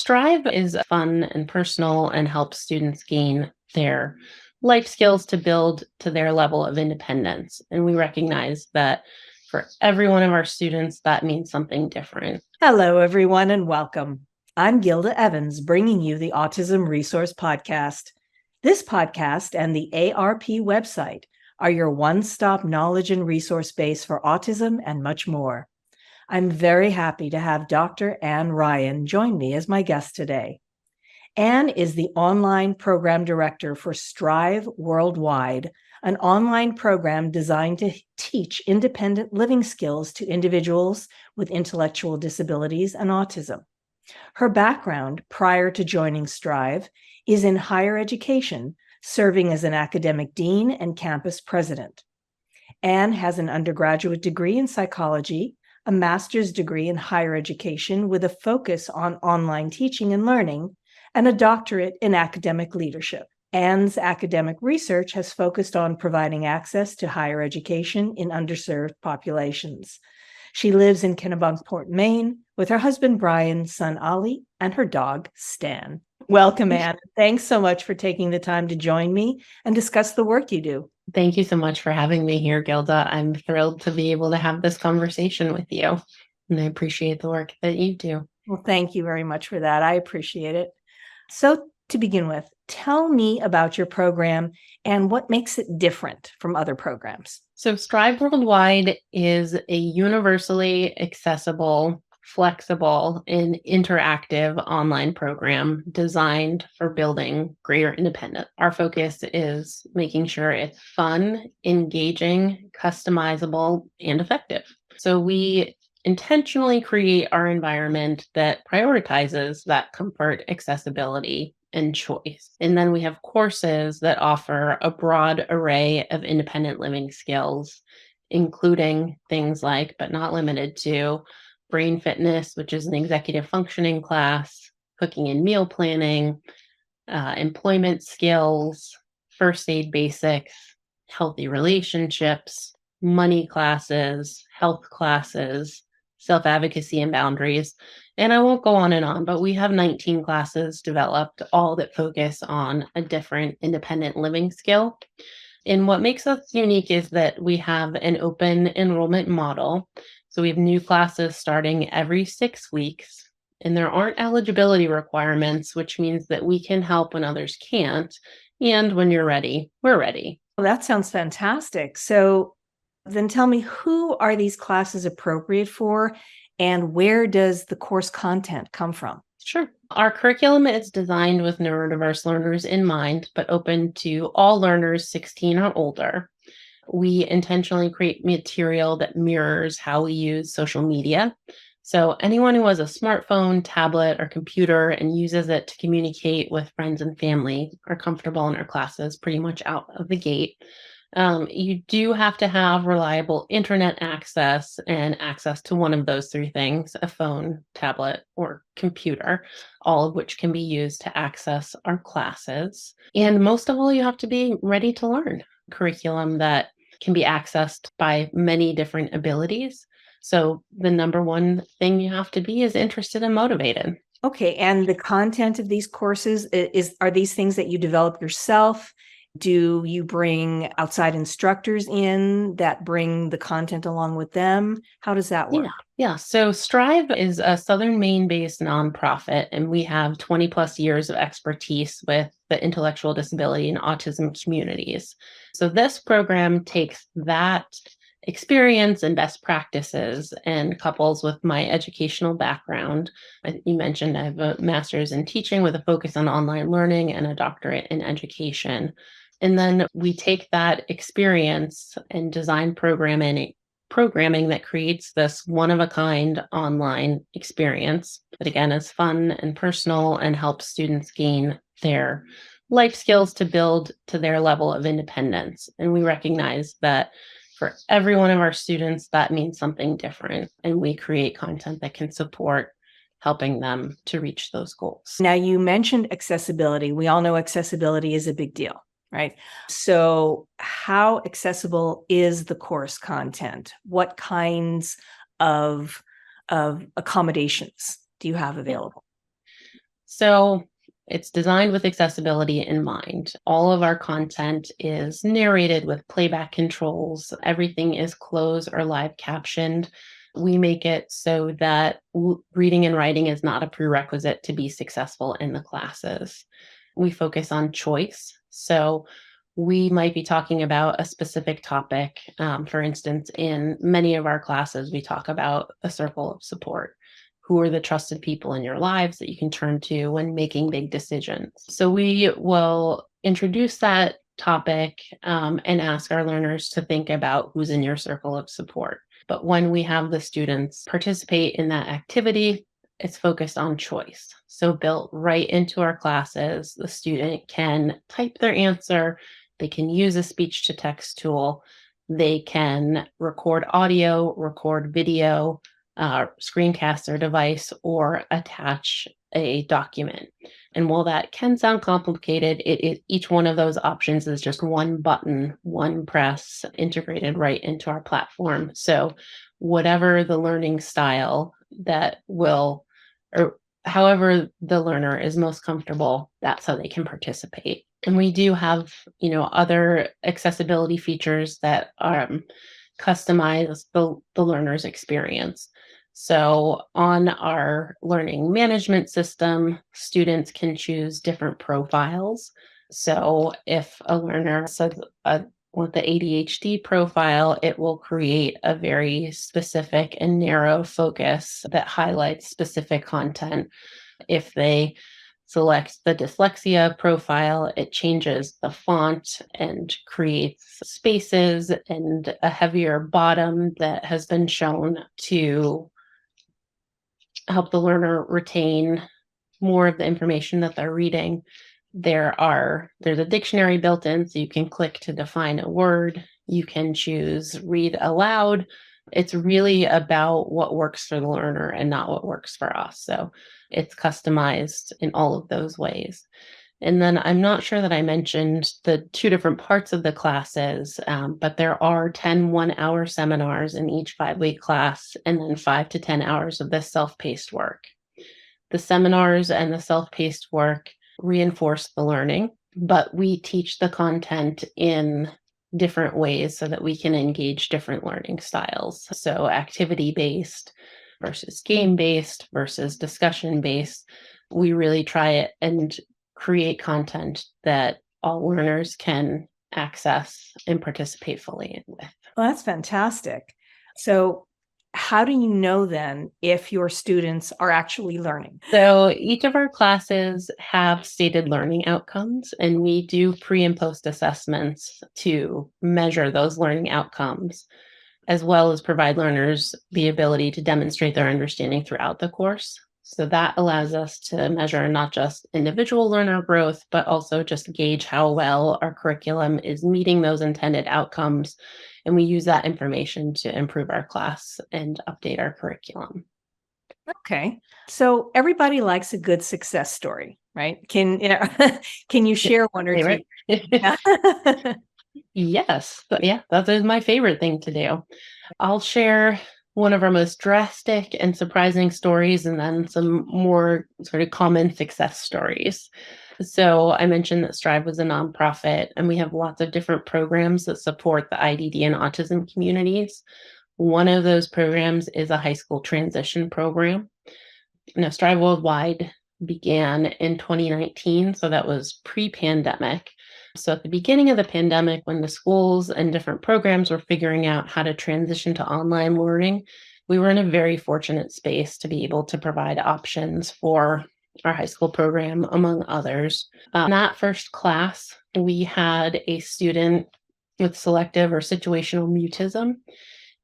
Strive is fun and personal and helps students gain their life skills to build to their level of independence. And we recognize that for every one of our students, that means something different. Hello, everyone, and welcome. I'm Gilda Evans, bringing you the Autism Resource Podcast. This podcast and the ARP website are your one-stop knowledge and resource base for autism and much more. I'm very happy to have Dr. Ann Ryan join me as my guest today. Ann is the online program director for Strive Worldwide, an online program designed to teach independent living skills to individuals with intellectual disabilities and autism. Her background prior to joining Strive is in higher education, serving as an academic dean and campus president. Ann has an undergraduate degree in psychology, a master's degree in higher education with a focus on online teaching and learning, and a doctorate in academic leadership. Ann's academic research has focused on providing access to higher education in underserved populations. She lives in Kennebunkport, Maine, with her husband, Brian, son, Ali, and her dog, Stan. Welcome, Ann. Thanks so much for taking the time to join me and discuss the work you do. Thank you so much for having me here, Gilda. I'm thrilled to be able to have this conversation with you, and I appreciate the work that you do. Well, thank you very much for that. I appreciate it. So to begin with, tell me about your program and what makes it different from other programs. So Strive Worldwide is a universally accessible, flexible, and interactive online program designed for building greater independence. Our focus is making sure it's fun, engaging, customizable, and effective. So we intentionally create our environment that prioritizes that comfort, accessibility, and choice. And then we have courses that offer a broad array of independent living skills, including things like, but not limited to, brain fitness, which is an executive functioning class, cooking and meal planning, employment skills, first aid basics, healthy relationships, money classes, health classes, self-advocacy and boundaries. And I won't go on and on, but we have 19 classes developed, all that focus on a different independent living skill. And what makes us unique is that we have an open enrollment model. So we have new classes starting every 6 weeks, and there aren't eligibility requirements, which means that we can help when others can't. And when you're ready, we're ready. Well, that sounds fantastic. So then tell me, who are these classes appropriate for, and where does the course content come from? Sure. Our curriculum is designed with neurodiverse learners in mind, but open to all learners 16 or older. We intentionally create material that mirrors how we use social media. So anyone who has a smartphone, tablet, or computer and uses it to communicate with friends and family are comfortable in our classes pretty much out of the gate. You do have to have reliable internet access and access to one of those three things: a phone, tablet, or computer, all of which can be used to access our classes. And most of all, you have to be ready to learn curriculum that can be accessed by many different abilities. So the number one thing you have to be is interested and motivated. Okay, and the content of these courses are these things that you develop yourself? Do you bring outside instructors in that bring the content along with them? How does that work? Yeah. So Strive is a Southern Maine-based nonprofit, and we have 20 plus years of expertise with the intellectual disability and autism communities. So this program takes that experience and best practices and couples with my educational background. You mentioned I have a master's in teaching with a focus on online learning and a doctorate in education. And then we take that experience and design programming that creates this one-of-a-kind online experience that, again, is fun and personal and helps students gain their life skills to build to their level of independence. And we recognize that for every one of our students, that means something different, and we create content that can support helping them to reach those goals. Now, you mentioned accessibility. We all know accessibility is a big deal, right? So how accessible is the course content? What kinds of accommodations do you have available? So it's designed with accessibility in mind. All of our content is narrated with playback controls. Everything is closed or live captioned. We make it so that reading and writing is not a prerequisite to be successful in the classes. We focus on choice. So we might be talking about a specific topic. For instance, in many of our classes, we talk about a circle of support. Who are the trusted people in your lives that you can turn to when making big decisions? So we will introduce that topic and ask our learners to think about who's in your circle of support. But when we have the students participate in that activity, it's focused on choice. So built right into our classes, the student can type their answer, they can use a speech to text tool, they can record audio, record video, screencast their device, or attach a document. And while that can sound complicated, each one of those options is just one button, one press integrated right into our platform. So whatever the learning style that will, or however the learner is most comfortable, that's how they can participate. And we do have, other accessibility features that customize the learner's experience. So on our learning management system, students can choose different profiles. So if a learner says with the ADHD profile, it will create a very specific and narrow focus that highlights specific content. If they select the dyslexia profile, it changes the font and creates spaces and a heavier bottom that has been shown to help the learner retain more of the information that they're reading. There's a dictionary built in, so you can click to define a word. You can choose read aloud. It's really about what works for the learner and not what works for us. So it's customized in all of those ways. And then I'm not sure that I mentioned the two different parts of the classes, but there are 10 1-hour seminars in each 5-week class, and then 5 to 10 hours of this self-paced work. The seminars and the self-paced work reinforce the learning, but we teach the content in different ways so that we can engage different learning styles. So activity-based versus game-based versus discussion-based. We really try it and create content that all learners can access and participate fully with. Well, that's fantastic. So, how do you know then if your students are actually learning? So each of our classes have stated learning outcomes, and we do pre and post assessments to measure those learning outcomes, as well as provide learners the ability to demonstrate their understanding throughout the course. So that allows us to measure not just individual learner growth, but also just gauge how well our curriculum is meeting those intended outcomes. And we use that information to improve our class and update our curriculum. Okay. So everybody likes a good success story, right? Can you share one or two? Favorite? Yes. Yeah, that is my favorite thing to do. I'll share one of our most drastic and surprising stories and then some more sort of common success stories. So I mentioned that Strive was a nonprofit, and we have lots of different programs that support the IDD and autism communities. One of those programs is a high school transition program. Now, Strive Worldwide began in 2019, so that was pre-pandemic. So at the beginning of the pandemic, when the schools and different programs were figuring out how to transition to online learning, we were in a very fortunate space to be able to provide options for our high school program, among others. In that first class, we had a student with selective or situational mutism,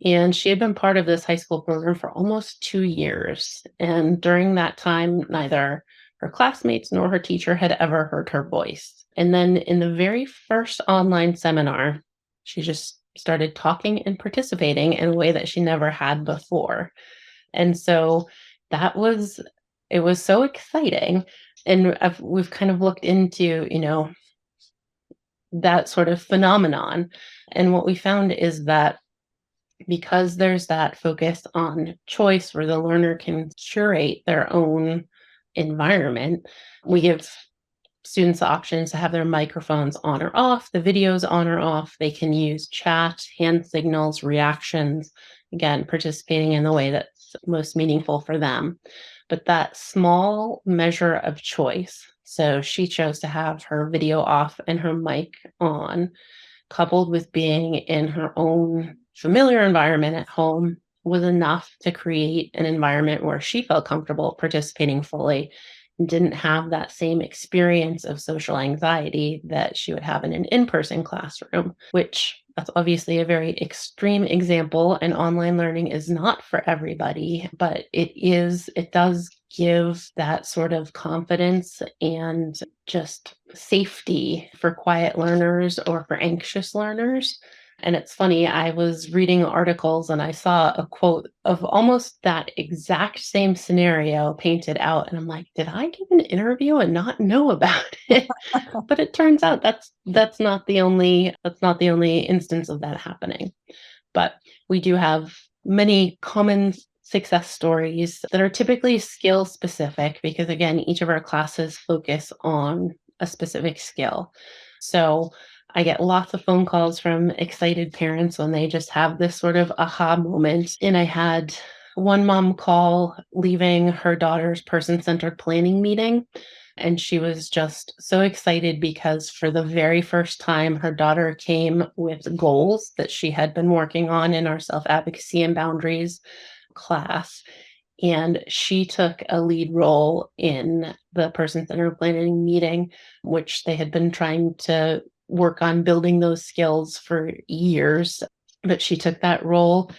and she had been part of this high school program for almost 2 years. And during that time, neither her classmates nor her teacher had ever heard her voice. And then in the very first online seminar, she just started talking and participating in a way that she never had before. And so it was so exciting. And we've kind of looked into, that sort of phenomenon. And what we found is that because there's that focus on choice where the learner can curate their own environment. We give students the options to have their microphones on or off, the videos on or off. They can use chat, hand signals, reactions, again, participating in the way that's most meaningful for them. But that small measure of choice, so she chose to have her video off and her mic on, coupled with being in her own familiar environment at home, was enough to create an environment where she felt comfortable participating fully and didn't have that same experience of social anxiety that she would have in an in-person classroom, which that's obviously a very extreme example, and online learning is not for everybody, but it does give that sort of confidence and just safety for quiet learners or for anxious learners. And it's funny, I was reading articles and I saw a quote of almost that exact same scenario painted out. And I'm like, did I give an interview and not know about it? But it turns out that's not the only instance of that happening. But we do have many common success stories that are typically skill specific because, again, each of our classes focus on a specific skill. So I get lots of phone calls from excited parents when they just have this sort of aha moment. And I had one mom call leaving her daughter's person-centered planning meeting. And she was just so excited because for the very first time, her daughter came with goals that she had been working on in our self-advocacy and boundaries class. And she took a lead role in the person-centered planning meeting, which they had been trying to work on building those skills for years. But she took that role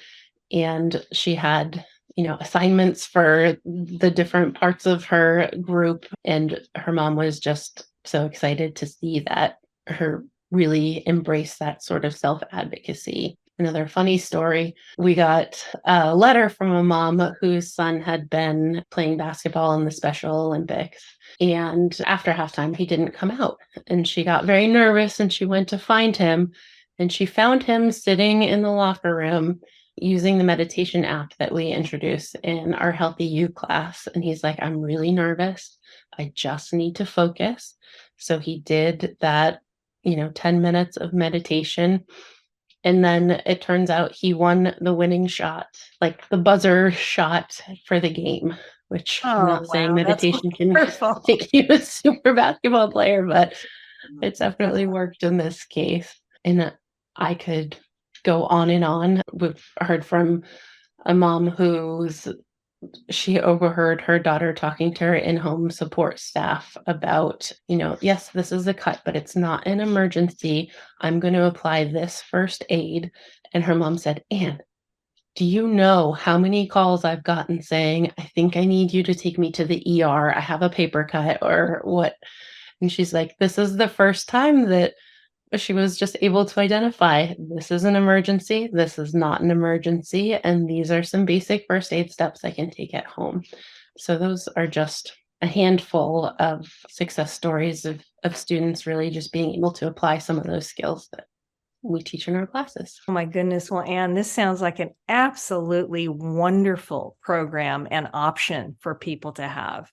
and she had assignments for the different parts of her group, and her mom was just so excited to see that her really embrace that sort of self-advocacy. Another funny story, we got a letter from a mom whose son had been playing basketball in the Special Olympics, and after halftime he didn't come out, and she got very nervous and she went to find him, and she found him sitting in the locker room using the meditation app that we introduce in our Healthy You class. And he's like, I'm really nervous. I just need to focus. So he did that, 10 minutes of meditation. And then it turns out he won the winning shot, like the buzzer shot for the game, which I'm Oh, not saying wow, that's meditation can wonderful. make you a super basketball player, but it's definitely worked in this case. And I could go on and on. We've heard from a mom she overheard her daughter talking to her in-home support staff about, yes, this is a cut, but it's not an emergency. I'm going to apply this first aid. And her mom said, Anne, do you know how many calls I've gotten saying, I think I need you to take me to the ER. I have a paper cut or what? And she's like, this is the first time that she was just able to identify this is an emergency, this is not an emergency, and these are some basic first aid steps I can take at home. So those are just a handful of success stories of students really just being able to apply some of those skills that we teach in our classes. Oh my goodness. Well, Anne, this sounds like an absolutely wonderful program and option for people to have.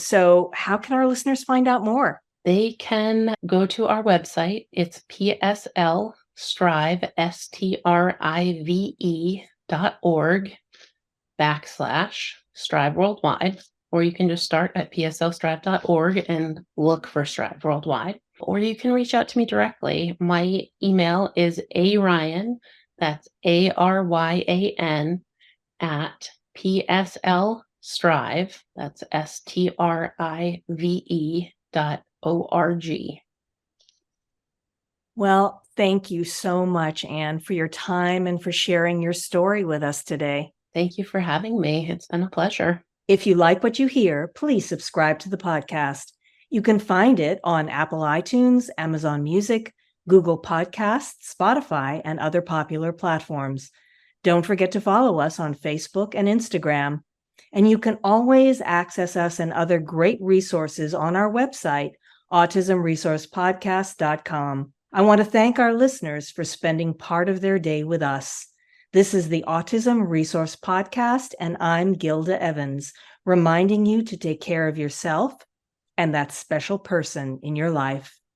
So, how can our listeners find out more? They can go to our website. It's pslstrive, strive worldwide, or you can just start at pslstrive.org and look for Strive Worldwide. Or you can reach out to me directly. My email is aryan, that's ARYAN, at pslstrive, that's STRIVE.org. Well, thank you so much, Anne, for your time and for sharing your story with us today. Thank you for having me. It's been a pleasure. If you like what you hear, please subscribe to the podcast. You can find it on Apple iTunes, Amazon Music, Google Podcasts, Spotify, and other popular platforms. Don't forget to follow us on Facebook and Instagram. And you can always access us and other great resources on our website, autismresourcepodcast.com. I want to thank our listeners for spending part of their day with us. This is the Autism Resource Podcast, and I'm Gilda Evans, reminding you to take care of yourself and that special person in your life.